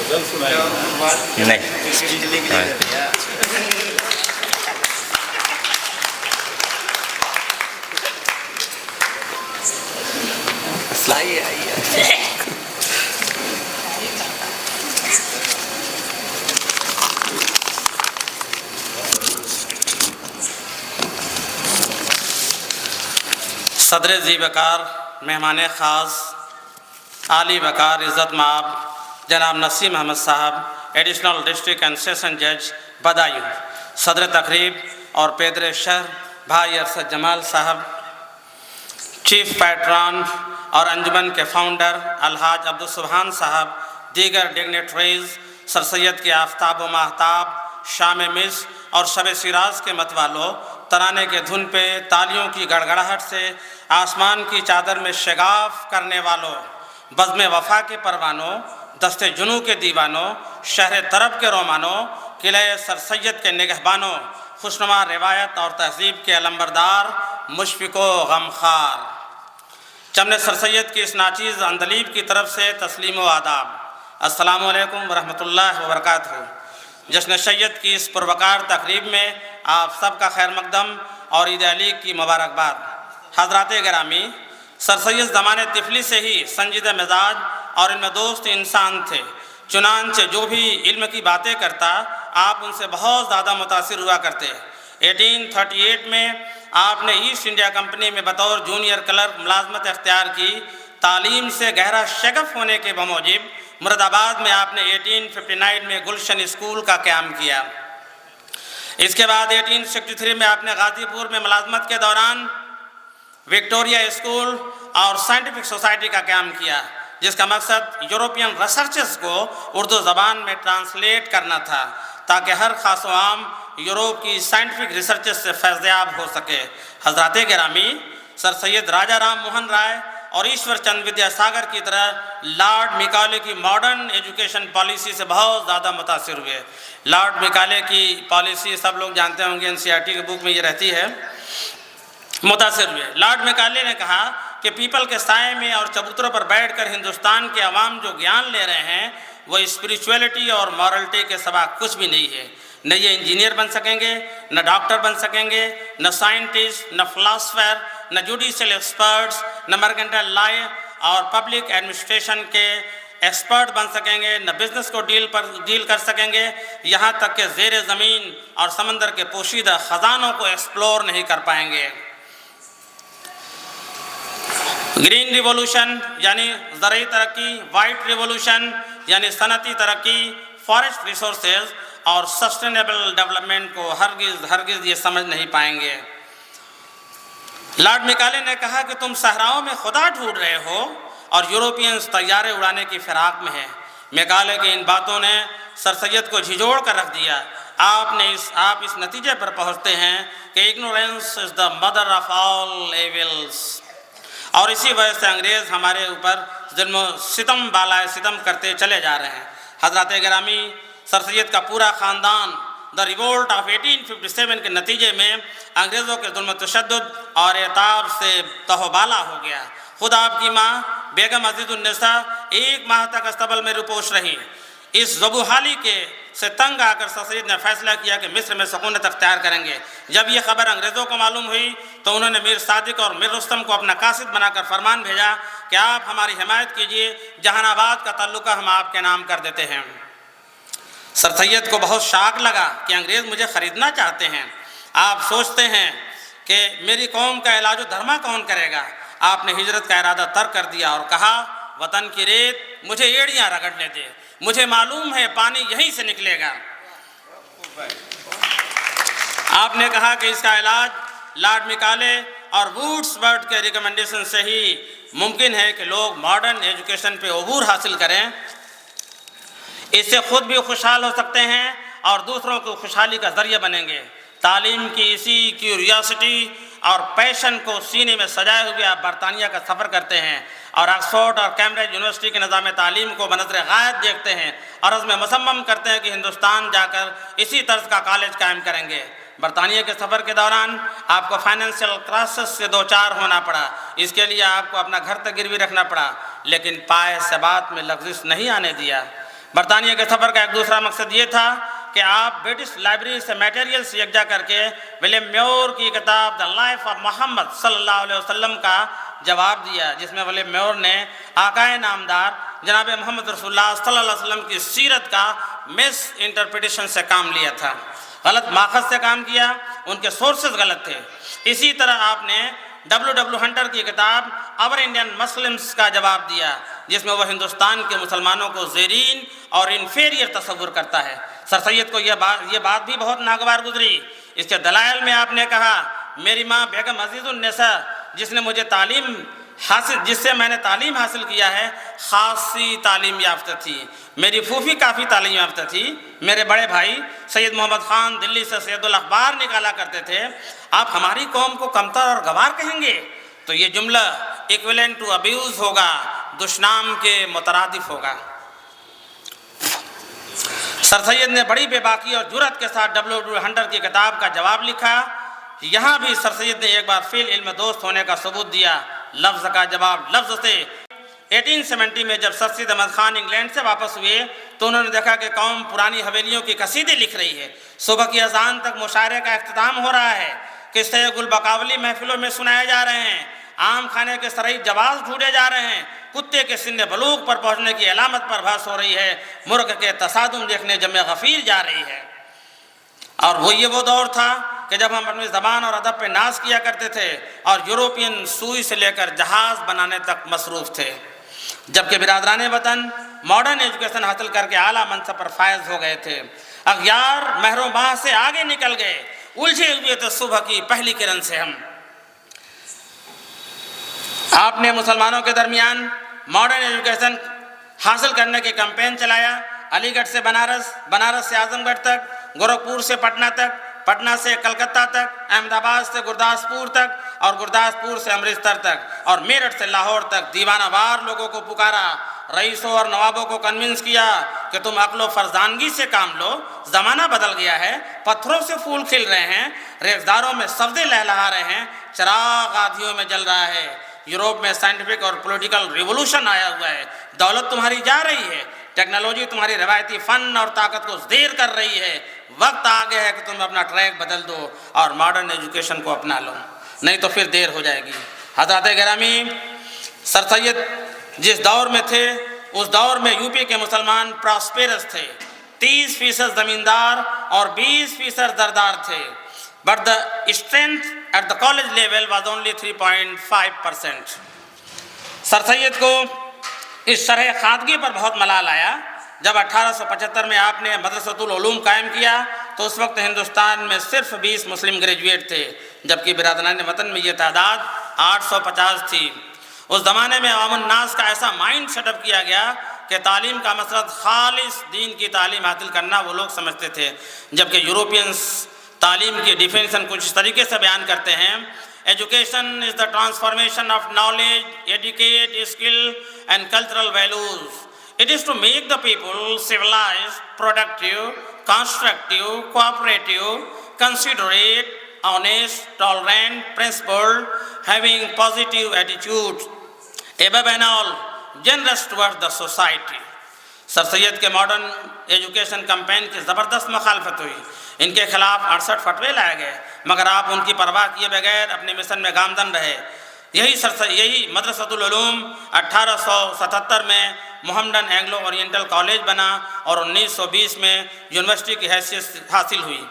صدر ذی وقار مہمان خاص عالی وقار عزت مآب جناب نسیم احمد صاحب ایڈیشنل ڈسٹرکٹ اینڈ سیشن جج بدایوں، صدر تقریب اور پیدر شہر بھائی ارشد جمال صاحب، چیف پیٹران اور انجمن کے فاؤنڈر الحاج عبدالسبحان صاحب، دیگر ڈگنیٹریز، سر سید کے آفتاب و ماہتاب، شام مصر اور شب شیراز کے متوالوں، ترانے کے دھن پہ تالیوں کی گڑگڑاہٹ سے آسمان کی چادر میں شگاف کرنے والوں، بزم وفا کے پروانوں، دست جنوں کے دیوانوں، شہر طرب کے رومانوں، قلعہ سر سید کے نگہبانوں، خوشنما روایت اور تہذیب کے علمبردار، مشفق و غمخوار، چمن سر سید کی اس ناچیز اندلیب کی طرف سے تسلیم و آداب۔ السلام علیکم ورحمۃ اللہ وبرکاتہ۔ جشن سید کی اس پروقار تقریب میں آپ سب کا خیر مقدم اور عید علیگ کی مبارکباد۔ حضرات گرامی، سر سید زمانے طفلی سے ہی سنجیدہ مزاج اور ان میں دوست انسان تھے، چنانچہ جو بھی علم کی باتیں کرتا آپ ان سے بہت زیادہ متاثر ہوا کرتے۔ 1838 میں آپ نے ایسٹ انڈیا کمپنی میں بطور جونیئر کلرک ملازمت اختیار کی۔ تعلیم سے گہرا شغف ہونے کے بموجب مراد آباد میں آپ نے 1859 میں گلشن اسکول کا قیام کیا۔ اس کے بعد 1863 میں آپ نے غازی پور میں ملازمت کے دوران وکٹوریہ اسکول اور سائنٹیفک سوسائٹی کا قیام کیا، جس کا مقصد یورپین ریسرچز کو اردو زبان میں ٹرانسلیٹ کرنا تھا تاکہ ہر خاص و عام یورپ کی سائنٹیفک ریسرچز سے فیضیاب ہو سکے۔ حضرات گرامی، سر سید راجہ رام موہن رائے اور ایشور چند ودیا ساگر کی طرح لارڈ میکالے کی ماڈرن ایجوکیشن پالیسی سے بہت زیادہ متاثر ہوئے۔ لارڈ میکالے کی پالیسی سب لوگ جانتے ہوں گے، NCERT کی بک میں یہ رہتی ہے۔ متاثر ہوئے۔ لارڈ میکالے نے کہا کہ پیپل کے سائے میں اور چبوتروں پر بیٹھ کر ہندوستان کے عوام جو گیان لے رہے ہیں وہ اسپریچویلٹی اور مورلٹی کے سوا کچھ بھی نہیں ہے۔ نہ یہ انجینئر بن سکیں گے، نہ ڈاکٹر بن سکیں گے، نہ سائنٹسٹ، نہ فلاسفر، نہ جوڈیشل ایکسپرٹس، نہ مرکنٹائل لا اور پبلک ایڈمنسٹریشن کے ایکسپرٹ بن سکیں گے، نہ بزنس کو ڈیل کر سکیں گے، یہاں تک کہ زیر زمین اور سمندر کے پوشیدہ خزانوں کو ایکسپلور نہیں کر پائیں گے۔ گرین ریولوشن یعنی زرعی ترقی، وائٹ ریولوشن یعنی صنعتی ترقی، فارسٹ ریسورسز اور سسٹینیبل ڈیولپمنٹ کو ہرگز یہ سمجھ نہیں پائیں گے۔ لارڈ میکالے نے کہا کہ تم صحراؤں میں خدا ڈھونڈ رہے ہو اور یوروپینز طیارے اڑانے کی فراق میں ہیں۔ میکالے کی ان باتوں نے سر سید کو جھنجھوڑ کر رکھ دیا۔ آپ اس نتیجے پر پہنچتے ہیں کہ ignorance is the mother of all evils, اور اسی وجہ سے انگریز ہمارے اوپر ظلم و ستم بالائے ستم کرتے چلے جا رہے ہیں۔ حضرات گرامی، سر سید کا پورا خاندان دا ریولٹ آف 1857 کے نتیجے میں انگریزوں کے ظلم و تشدد اور عتاب سے تہو بالا ہو گیا۔ خود آپ کی ماں بیگم عزیز النساء 1 ماہ تک استبل میں روپوش رہی۔ اس ذبوحالی سے تنگ آ کر سر سید نے فیصلہ کیا کہ مصر میں سکونت اختیار کریں گے۔ جب یہ خبر انگریزوں کو معلوم ہوئی تو انہوں نے میر صادق اور میر رستم کو اپنا قاصد بنا کر فرمان بھیجا کہ آپ ہماری حمایت کیجیے، جہان آباد کا تعلقہ ہم آپ کے نام کر دیتے ہیں۔ سر سید کو بہت شاک لگا کہ انگریز مجھے خریدنا چاہتے ہیں۔ آپ سوچتے ہیں کہ میری قوم کا علاج و دھرما کون کرے گا؟ آپ نے ہجرت کا ارادہ ترک کر دیا اور کہا، وطن کی ریت مجھے ایڑیاں رگڑنے دے، مجھے معلوم ہے پانی یہیں سے نکلے گا۔ آپ نے کہا کہ اس کا علاج لارڈ میکالے اور ووڈس برڈ کے ریکمنڈیشن سے ہی ممکن ہے کہ لوگ ماڈرن ایجوکیشن پہ عبور حاصل کریں۔ اس سے خود بھی خوشحال ہو سکتے ہیں اور دوسروں کو خوشحالی کا ذریعہ بنیں گے۔ تعلیم کی اسی کیوریاسٹی اور پیشن کو سینے میں سجائے ہوئے آپ برطانیہ کا سفر کرتے ہیں اور آکسفورڈ اور کیمبرج یونیورسٹی کے نظام تعلیم کو بنظر غایت دیکھتے ہیں اور عزم مصمم کرتے ہیں کہ ہندوستان جا کر اسی طرز کا کالج قائم کریں گے۔ برطانیہ کے سفر کے دوران آپ کو فائنینشیل کرائسس سے دوچار ہونا پڑا، اس کے لیے آپ کو اپنا گھر تک گروی رکھنا پڑا، لیکن پائے ثبات میں لغزش نہیں آنے دیا۔ برطانیہ کے سفر کا ایک دوسرا مقصد یہ تھا کہ آپ برٹش لائبریری سے میٹیریلز یکجا کر کے ولیم میور کی کتاب دا لائف آف محمد صلی اللہ علیہ وسلم کا جواب دیا، جس میں ولیم میور نے آقائے نامدار جناب محمد رسول اللہ صلی اللہ علیہ وسلم کی سیرت کا مس انٹرپریٹیشن سے کام لیا تھا، غلط ماخذ سے کام کیا، ان کے سورسز غلط تھے۔ اسی طرح آپ نے ڈبلیو ہنٹر کی کتاب اور انڈین مسلمز کا جواب دیا، جس میں وہ ہندوستان کے مسلمانوں کو زیرین اور انفیریئر تصور کرتا ہے۔ سر سید کو یہ بات بھی بہت ناگوار گزری۔ اس کے دلائل میں آپ نے کہا، میری ماں بیگم عزیز النساء جس سے میں نے تعلیم حاصل کیا ہے، خاصی تعلیم یافتہ تھی۔ میری پھوپھی کافی تعلیم یافتہ تھی۔ میرے بڑے بھائی سید محمد خان دلی سے سید الاخبار نکالا کرتے تھے۔ آپ ہماری قوم کو کمتر اور گوار کہیں گے تو یہ جملہ ایکویلنٹ ٹو ابیوز ہوگا، دشنام کے مترادف ہوگا۔ سر سید نے بڑی بے باکی اور جرأت کے ساتھ ڈبلیو ہنٹر کی کتاب کا جواب لکھا۔ یہاں بھی سر سید نے ایک بار فی العلم دوست ہونے کا ثبوت دیا، لفظ کا جواب لفظ سے۔ 1870 میں جب سر سید احمد خان انگلینڈ سے واپس ہوئے تو انہوں نے دیکھا کہ قوم پرانی حویلیوں کی قصیدے لکھ رہی ہے، صبح کی اذان تک مشاعرے کا اختتام ہو رہا ہے، قصے گل بقاولی محفلوں میں سنائے جا رہے ہیں، عام کھانے کے سرئی جواز ڈھونڈے جا رہے ہیں، کتے کے سن بلوغ پر پہنچنے کی علامت پر بحث ہو رہی ہے، مرغ کے تصادم دیکھنے جمع غفیر جا رہی ہے۔ اور وہ دور تھا کہ جب ہم اپنی زبان اور ادب پہ ناز کیا کرتے تھے اور یوروپین سوئی سے لے کر جہاز بنانے تک مصروف تھے، جبکہ برادران وطن ماڈرن ایجوکیشن حاصل کر کے اعلیٰ منصب پر فائز ہو گئے تھے۔ اغیار مہر و ماہ سے آگے نکل گئے، الجھے ہوئے تھے صبح کی پہلی کرن سے ہم۔ آپ نے مسلمانوں کے درمیان ماڈرن ایجوکیشن حاصل کرنے کی کیمپین چلایا، علی گڑھ سے بنارس، بنارس سے اعظم گڑھ تک، گورکھپور سے پٹنہ تک، پٹنہ سے کلکتہ تک، احمد آباد سے گرداسپور تک اور گرداسپور سے امرتسر تک اور میرٹھ سے لاہور تک دیوانہ وار لوگوں کو پکارا، رئیسوں اور نوابوں کو کنونس کیا کہ تم عقل و فرزانگی سے کام لو، زمانہ بدل گیا ہے، پتھروں سے پھول کھل رہے ہیں، ریزداروں میں سبزے لہلہا رہے ہیں، چراغ آدھیوں میں جل رہا ہے، یوروپ میں سائنٹیفک اور پولیٹیکل ریولوشن آیا ہوا ہے، دولت تمہاری جا رہی ہے، ٹیکنالوجی تمہاری روایتی فن اور طاقت کو زیر کر رہی ہے، وقت آ گیا ہے کہ تم اپنا ٹریک بدل دو اور ماڈرن ایجوکیشن کو اپنا لو، نہیں تو پھر دیر ہو جائے گی۔ حضرات گرامی، سر سید جس دور میں تھے اس دور میں یو پی کے مسلمان پراسپیرس تھے، 30% زمیندار اور 20% زردار تھے، but the strength at the college level was only 3.5%۔ سر سید کو اس شرح خواندگی پر بہت ملال آیا۔ جب 1875 میں آپ نے مدرسۃ العلوم قائم کیا تو اس وقت ہندوستان میں صرف 20 مسلم گریجویٹ تھے، جبکہ برادران وطن میں یہ تعداد 850 تھی۔ اس زمانے میں عوام الناس کا ایسا مائنڈ سیٹ اپ کیا گیا کہ تعلیم کا مقصد خالص دین کی تعلیم حاصل کرنا وہ لوگ سمجھتے تھے، جبکہ یوروپینس تعلیم کی ڈیفینیشن کچھ اس طریقے سے بیان کرتے ہیں: education is the transformation of knowledge, advocate, skill and cultural values. It is to make the people civilized, productive, constructive, cooperative, considerate, honest, tolerant, principled, having positive attitudes, above and all, generous towards the society۔ سر سید کے modern education campaign کی زبردست مخالفت ہوئی، ان کے خلاف 68 فتوے لائے گئے، مگر آپ ان کی پرواہ کیے بغیر اپنے مشن میں گامزن رہے۔ یہی مدرسۃ العلوم 1877 میں محمدن اینگلو اورینٹل کالج بنا اور 1920 میں یونیورسٹی کی حیثیت حاصل ہوئی۔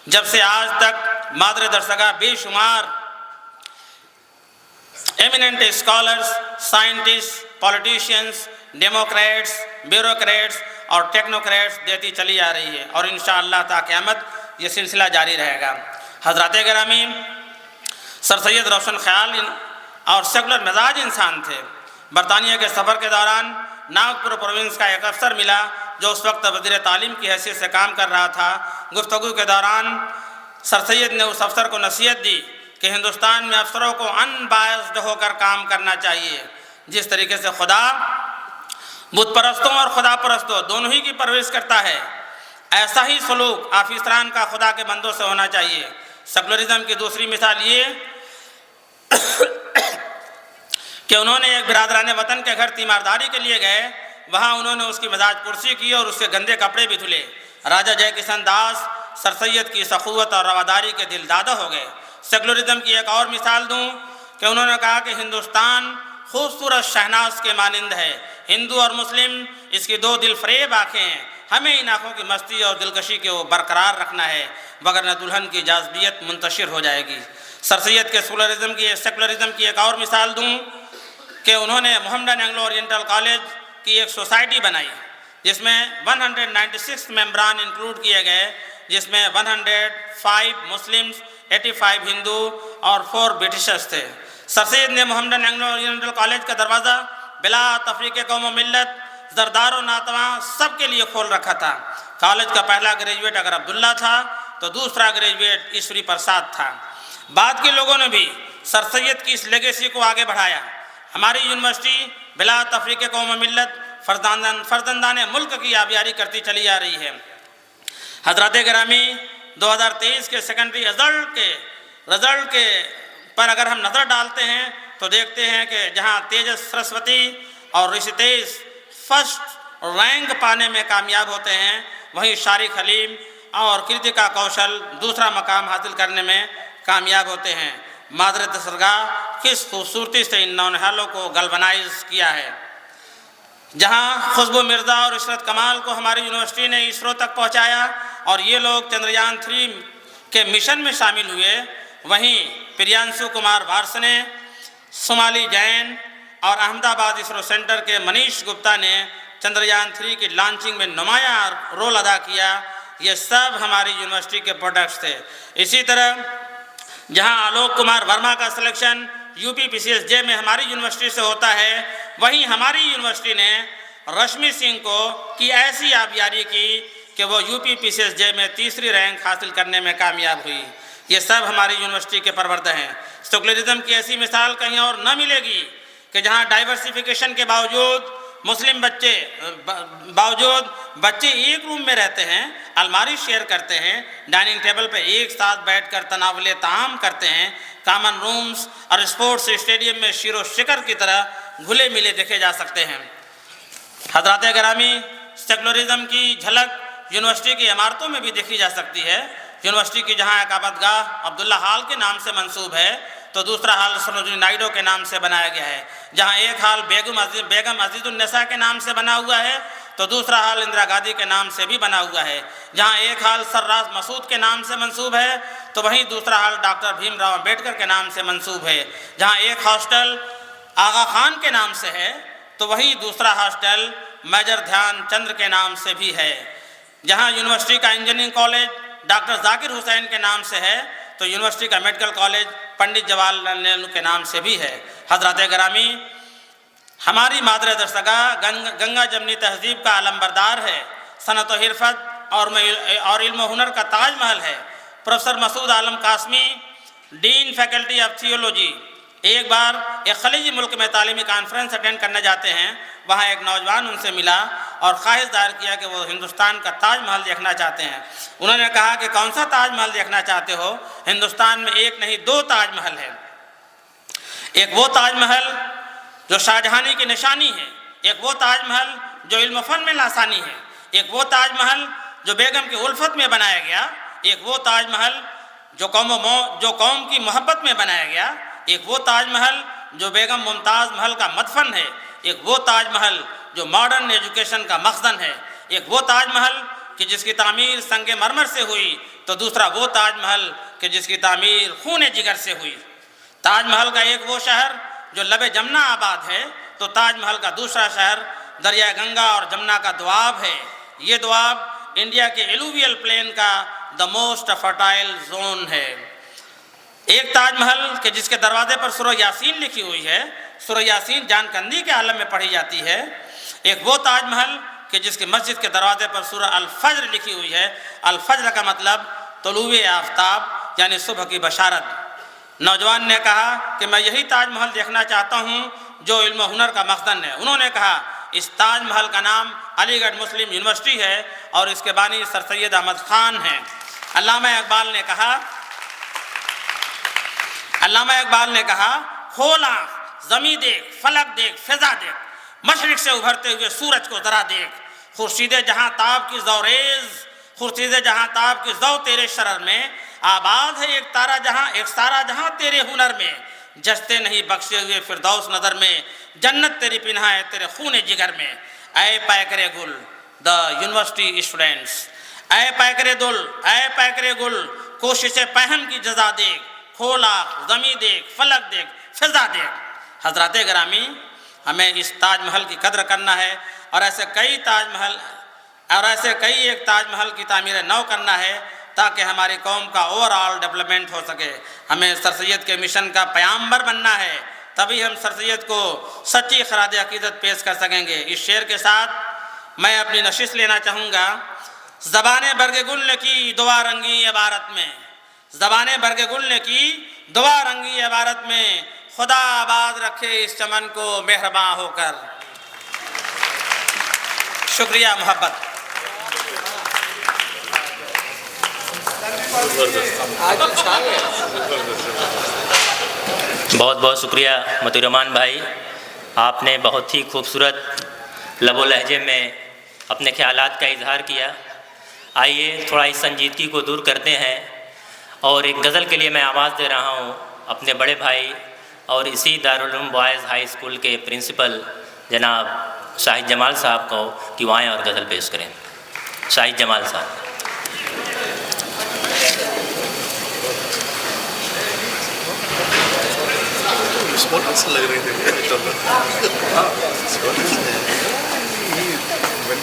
جب سے آج تک مادر درسگاہ بے شمار eminent scholars, scientist, politicians, democrats, bureaucrats اور ٹیکنوکریٹس دیتی چلی آ رہی ہے، اور انشاءاللہ تا قیامت یہ سلسلہ جاری رہے گا۔ حضرات گرامی، سر سید روشن خیال اور سیکولر مزاج انسان تھے۔ برطانیہ کے سفر کے دوران ناگپور پروونس کا ایک افسر ملا جو اس وقت وزیر تعلیم کی حیثیت سے کام کر رہا تھا۔ گفتگو کے دوران سر سید نے اس افسر کو نصیحت دی کہ ہندوستان میں افسروں کو ان بائسڈ ہو کر کام کرنا چاہیے۔ جس طریقے سے خدا بت پرستوں اور خدا پرستوں دونوں ہی کی پرورش کرتا ہے، ایسا ہی سلوک آفیسران کا خدا کے بندوں سے ہونا چاہیے۔ سیکولرزم کی دوسری مثال یہ کہ انہوں نے ایک برادران وطن کے گھر تیمارداری کے لیے گئے۔ وہاں انہوں نے اس کی مزاج پرسی کی اور اس کے گندے کپڑے بھی دھلے۔ راجہ جے کشن داس سر سید کی سخاوت اور رواداری کے دل دادہ ہو گئے۔ سیکولرزم کی ایک اور مثال دوں کہ انہوں نے کہا کہ ہندوستان خوبصورت شہناز کے مانند ہے، ہندو اور مسلم اس کی دو دل فریب آنکھیں ہیں، ہمیں ان آنکھوں کی مستی اور دلکشی کو برقرار رکھنا ہے، وگرنہ دلہن کی جاذبیت منتشر ہو جائے گی۔ سر سید کے سیکولرزم کی ایک اور مثال دوں کہ انہوں نے محمدن اینگلو اورینٹل کالج کی ایک سوسائٹی بنائی جس میں 196 ممبران انکلوڈ کیے گئے، جس میں 105 مسلمز، 85 ہندو اور 4 برٹشرز تھے۔ سر سید نے محمدن اینگلو اورینٹل کالج کا دروازہ بلا تفریق قوم و ملت، زردار و ناتواں سب کے لیے کھول رکھا تھا۔ کالج کا پہلا گریجویٹ اگر عبداللہ تھا تو دوسرا گریجویٹ ایشوری پرساد تھا۔ بعد کے لوگوں نے بھی سر سید کی اس لیگیسی کو آگے بڑھایا۔ ہماری یونیورسٹی بلا تفریق قوم و ملت فرزندان ملک کی آبیاری کرتی چلی آ رہی ہے۔ حضرات گرامی، 2023 کے سیکنڈری رزلٹ کے پر اگر ہم نظر ڈالتے ہیں تو دیکھتے ہیں کہ جہاں تیجس سرسوتی اور رشتیش فرسٹ رینک پانے میں کامیاب ہوتے ہیں، وہیں شارق حلیم اور کرتکا کوشل دوسرا مقام حاصل کرنے میں کامیاب ہوتے ہیں۔ معذرت سرگاہ، کس خوبصورتی سے ان نونہالوں کو گلونائز کیا ہے۔ جہاں خوشبو مرزا اور عشرت کمال کو ہماری یونیورسٹی نے اسرو تک پہنچایا اور یہ لوگ چندریان 3 کے مشن میں شامل ہوئے، وہیں پریانشو کمار وارسنے، سمالی جین اور احمد آباد اسرو سینٹر کے منیش گپتا نے چندریان 3 کی لانچنگ میں نمایاں رول ادا کیا۔ یہ سب ہماری یونیورسٹی کے پروڈکٹس تھے۔ اسی طرح جہاں آلوک کمار ورما کا سلیکشن UPPCSJ میں ہماری یونیورسٹی سے ہوتا ہے، وہیں ہماری یونیورسٹی نے رشمی سنگھ کی ایسی آبیاری کی کہ وہ UPPCSJ میں تیسری رینک حاصل کرنے میں کامیاب ہوئی۔ یہ سب ہماری یونیورسٹی کے پروردہ ہیں۔ سیکولرزم کی ایسی مثال کہیں اور نہ ملے گی کہ جہاں ڈائیورسیفیکیشن کے باوجود بچے ایک روم میں رہتے ہیں، الماری شیئر کرتے ہیں، ڈائننگ ٹیبل پہ ایک ساتھ بیٹھ کر تناول طعام کرتے ہیں، کامن رومز اور اسپورٹس اسٹیڈیم میں شیر و شکر کی طرح گھلے ملے دیکھے جا سکتے ہیں۔ حضرات گرامی، سیکولرزم کی جھلک یونیورسٹی کی عمارتوں میں بھی دیکھی جا سکتی ہے۔ یونیورسٹی کی جہاں ایک عبادتگاہ عبداللہ ہال کے نام سے منسوب ہے تو دوسرا ہال سروجنی نائیڈو کے نام سے بنایا گیا ہے۔ جہاں ایک ہال بیگم عزیز النساء کے نام سے بنا ہوا ہے تو دوسرا ہال اندرا گاندھی کے نام سے بھی بنا ہوا ہے۔ جہاں ایک ہال سر راج مسعود کے نام سے منسوب ہے تو وہیں دوسرا ہال ڈاکٹر بھیم راؤ امبیڈکر کے نام سے منسوب ہے۔ جہاں ایک ہاسٹل آغا خان کے نام سے ہے تو وہیں دوسرا ہاسٹل میجر دھیان چندر کے نام سے بھی ہے۔ جہاں یونیورسٹی کا انجینئرنگ کالج ڈاکٹر ذاکر حسین کے نام سے ہے تو یونیورسٹی کا میڈیکل کالج پنڈت جواہر لال نہرو کے نام سے بھی ہے۔ حضرات گرامی، ہماری مادر درسگاہ گنگا جمنی تہذیب کا علم بردار ہے، صنعت و حرفت اور علم و ہنر کا تاج محل ہے۔ Professor Masood Alam Qasmi, dean faculty of theology, ایک بار ایک خلیجی ملک میں تعلیمی کانفرنس اٹینڈ کرنے جاتے ہیں، وہاں ایک نوجوان ان سے ملا اور خواہش ظاہر کیا کہ وہ ہندوستان کا تاج محل دیکھنا چاہتے ہیں۔ انہوں نے کہا کہ کون سا تاج محل دیکھنا چاہتے ہو؟ ہندوستان میں ایک نہیں 2 تاج محل ہیں۔ ایک وہ تاج محل جو شاہجہانی کی نشانی ہے، ایک وہ تاج محل جو علم و فن میں لاسانی ہے، ایک وہ تاج محل جو بیگم کی الفت میں بنایا گیا، ایک وہ تاج محل جو قوم کی محبت میں بنایا گیا، ایک وہ تاج محل جو بیگم ممتاز محل کا مدفن ہے، ایک وہ تاج محل جو ماڈرن ایجوکیشن کا مخزن ہے، ایک وہ تاج محل کہ جس کی تعمیر سنگ مرمر سے ہوئی تو دوسرا وہ تاج محل کہ جس کی تعمیر خون جگر سے ہوئی۔ تاج محل کا ایک وہ شہر جو لب جمنا آباد ہے تو تاج محل کا دوسرا شہر دریائے گنگا اور جمنا کا دوآب ہے۔ یہ دوآب انڈیا کے ایلوویل پلین کا دا موسٹ فرٹائل زون ہے۔ ایک تاج محل کہ جس کے دروازے پر سورہ یاسین لکھی ہوئی ہے، سورہ یاسین جان کندی کے عالم میں پڑھی جاتی ہے۔ ایک وہ تاج محل کہ جس کی مسجد کے دروازے پر سورہ الفجر لکھی ہوئی ہے۔ الفجر کا مطلب طلوع آفتاب یعنی صبح کی بشارت۔ نوجوان نے کہا کہ میں یہی تاج محل دیکھنا چاہتا ہوں جو علم و ہنر کا مخزن ہے۔ انہوں نے کہا اس تاج محل کا نام علی گڑھ مسلم یونیورسٹی ہے اور اس کے بانی سر سید احمد خان ہیں۔ علامہ اقبال نے کھول آنکھ، زمیں دیکھ، فلک دیکھ، فضا دیکھ، مشرق سے ابھرتے ہوئے سورج کو ذرا دیکھ، خورشید جہاں تاب کی زوریز، خورشید جہاں تاب کی زو تیرے شرر میں، آباد ہے ایک سارا جہاں تیرے ہنر میں، جستے نہیں بخشے ہوئے فردوس نظر میں، جنت تیری پنہا ہے تیرے خون جگر میں۔ اے پیکرے گل، دا یونیورسٹی اسٹوڈنٹس، اے پیکرے گل، کوشش پہم کی جزا دیکھ، کھولا زمیں دیکھ، فلک دیکھ، فضا دیکھ۔ حضرات گرامی، ہمیں اس تاج محل کی قدر کرنا ہے، اور ایسے کئی ایک تاج محل کی تعمیر نو کرنا ہے تاکہ ہماری قوم کا اوور آل ڈیولپمنٹ ہو سکے۔ ہمیں سر سید کے مشن کا پیامبر بننا ہے، تبھی ہم سر سید کو سچی خراج عقیدت پیش کر سکیں گے۔ اس شعر کے ساتھ میں اپنی نشست لینا چاہوں گا۔ زبان برگ گل نے کی دعا رنگی عبارت میں، زبان برگ گل نے کی دعا رنگی عبارت میں، خدا آباد رکھے اس چمن کو مہرباں ہو کر۔ شکریہ محبت۔ بہت بہت شکریہ مطیع الرحمان بھائی، آپ نے بہت ہی خوبصورت لب و لہجے میں اپنے خیالات کا اظہار کیا۔ آئیے تھوڑا اس سنجیدگی کو دور کرتے ہیں، اور ایک غزل کے لیے میں آواز دے رہا ہوں اپنے بڑے بھائی اور اسی دارالعلوم بوائز ہائی اسکول کے پرنسپل جناب شاہد جمال صاحب کو کہ وہ آئیں اور غزل پیش کریں۔ شاہد جمال صاحب۔ لگ رہی تھی